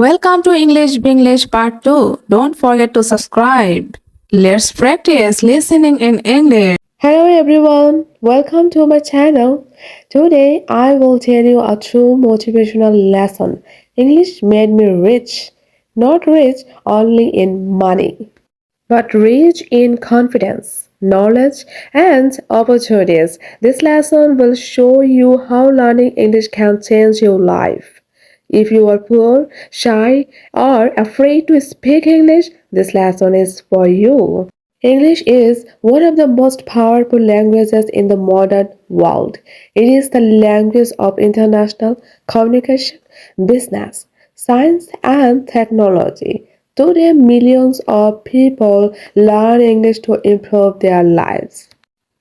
Welcome to English Binglish Part 2. Don't forget to subscribe. Let's practice listening in English. Hello everyone, welcome to my channel. Today I will tell you a true motivational lesson. English made me rich, not rich only in money, but rich in confidence, knowledge, and opportunities. This lesson will show you how learning English can change your life. If you are poor, shy, or afraid to speak English, this lesson is for you. English is one of the most powerful languages in the modern world. It is the language of international communication, business, science, and technology. Today, millions of people learn English to improve their lives.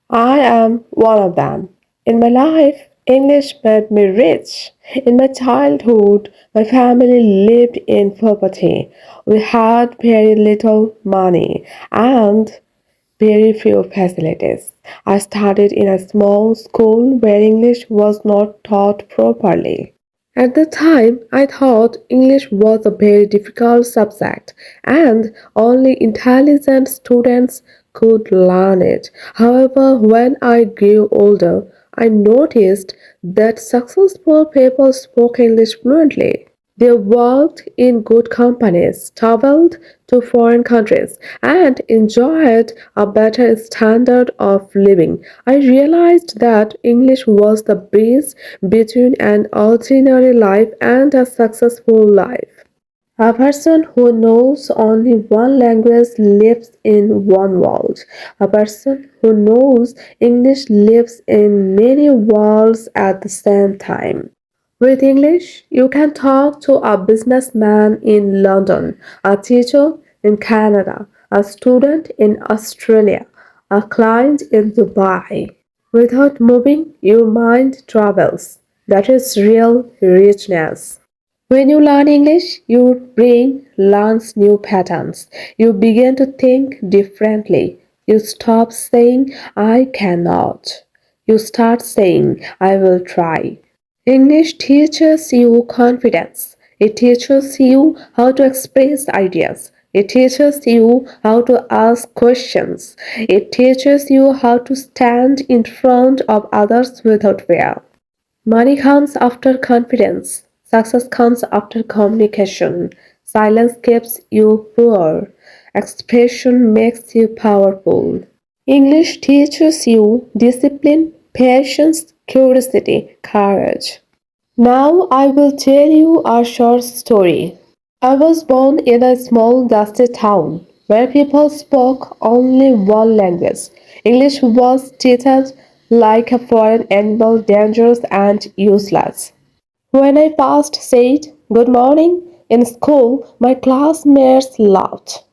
I am one of them. In my life, English made me rich. In my childhood, my family lived in poverty. We had very little money and very few facilities. I studied in a small school where English was not taught properly. At the time, I thought English was a very difficult subject and only intelligent students could learn it. However, when I grew older, I noticed that successful people spoke English fluently. They worked in good companies, traveled to foreign countries, and enjoyed a better standard of living. I realized that English was the bridge between an ordinary life and a successful life. A person who knows only one language lives in one world. A person who knows English lives in many worlds at the same time. With English, you can talk to a businessman in London, a teacher in Canada, a student in Australia, a client in Dubai. Without moving, your mind travels. That is real richness. When you learn English, your brain learns new patterns. You begin to think differently. You stop saying, I cannot. You start saying, I will try. English teaches you confidence. It teaches you how to express ideas. It teaches you how to ask questions. It teaches you how to stand in front of others without fear. Money comes after confidence. Success comes after communication. Silence keeps you poor. Expression makes you powerful. English teaches you discipline, patience, curiosity, courage. Now I will tell you a short story. I was born in a small dusty town where people spoke only one language. English was treated like a foreign animal, dangerous and useless. When I first said good morning in school, my classmates laughed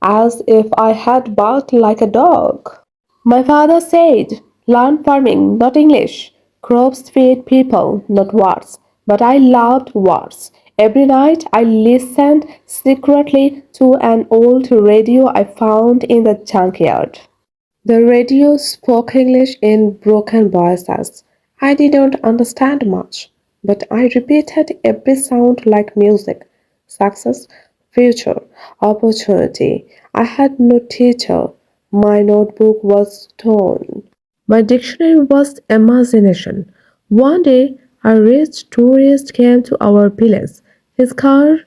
as if I had barked like a dog. My father said, learn farming, not English. Crops feed people, not words. But I loved words. Every night I listened secretly to an old radio I found in the junkyard. The radio spoke English in broken voices. I didn't understand much, but I repeated every sound like music. Success, future, opportunity. I had no teacher. My notebook was torn. My dictionary was imagination. One day, a rich tourist came to our village. His car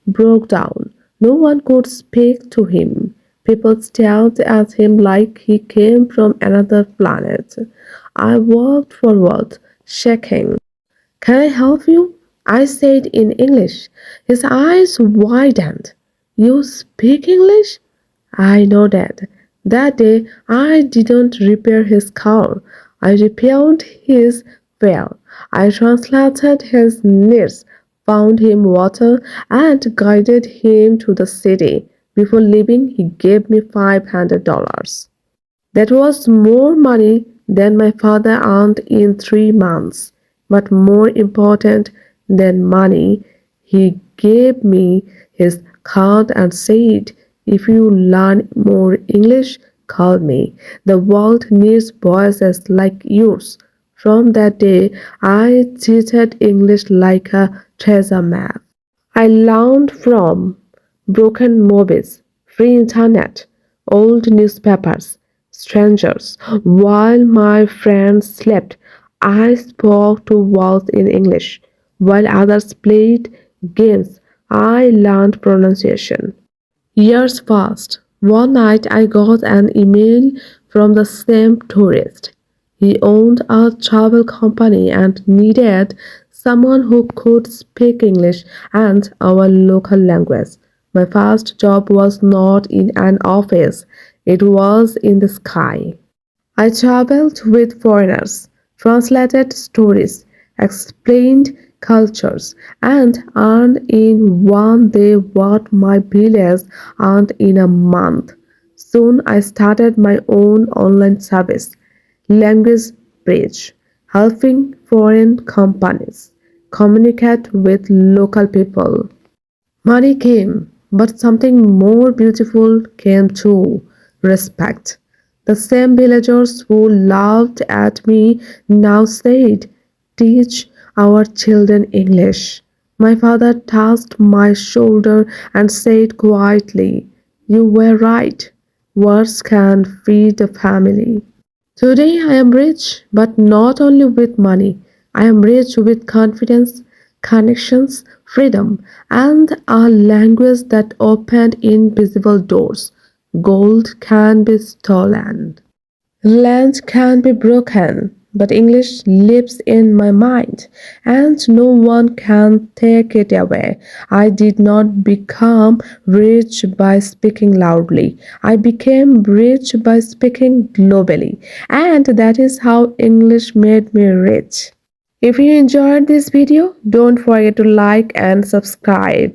broke down. No one could speak to him. People stared at him like he came from another planet. I walked forward, shaking. Can I help you? I said in English. His eyes widened. You speak English? I nodded. That day I didn't repair his car. I repaired his fear. I translated his needs, found him water, and guided him to the city. Before leaving, he gave me $500. That was more money than my father earned in 3 months. But more important than money, he gave me his card and said, if you learn more English, call me. The world needs voices like yours. From that day, I treated English like a treasure map. I learned from broken movies, free internet, old newspapers, strangers. While my friends slept, I spoke to walls in English. While others played games, I learned pronunciation. Years passed. One night I got an email from the same tourist. He owned a travel company and needed someone who could speak English and our local language. My first job was not in an office, it was in the sky. I traveled with foreigners, translated stories, explained cultures, and earned in one day what my village earned in a month. Soon I started my own online service, Language Bridge, helping foreign companies communicate with local people. Money came, but something more beautiful came too: respect. The same villagers who laughed at me now said, "Teach our children English." My father touched my shoulder and said quietly, "You were right. Words can feed a family." Today I am rich, but not only with money. I am rich with confidence, connections, freedom, and a language that opened invisible doors. Gold can be stolen. Land can be broken, but English lives in my mind, and no one can take it away. I did not become rich by speaking loudly. I became rich by speaking globally, and that is how English made me rich. If you enjoyed this video, don't forget to like and subscribe.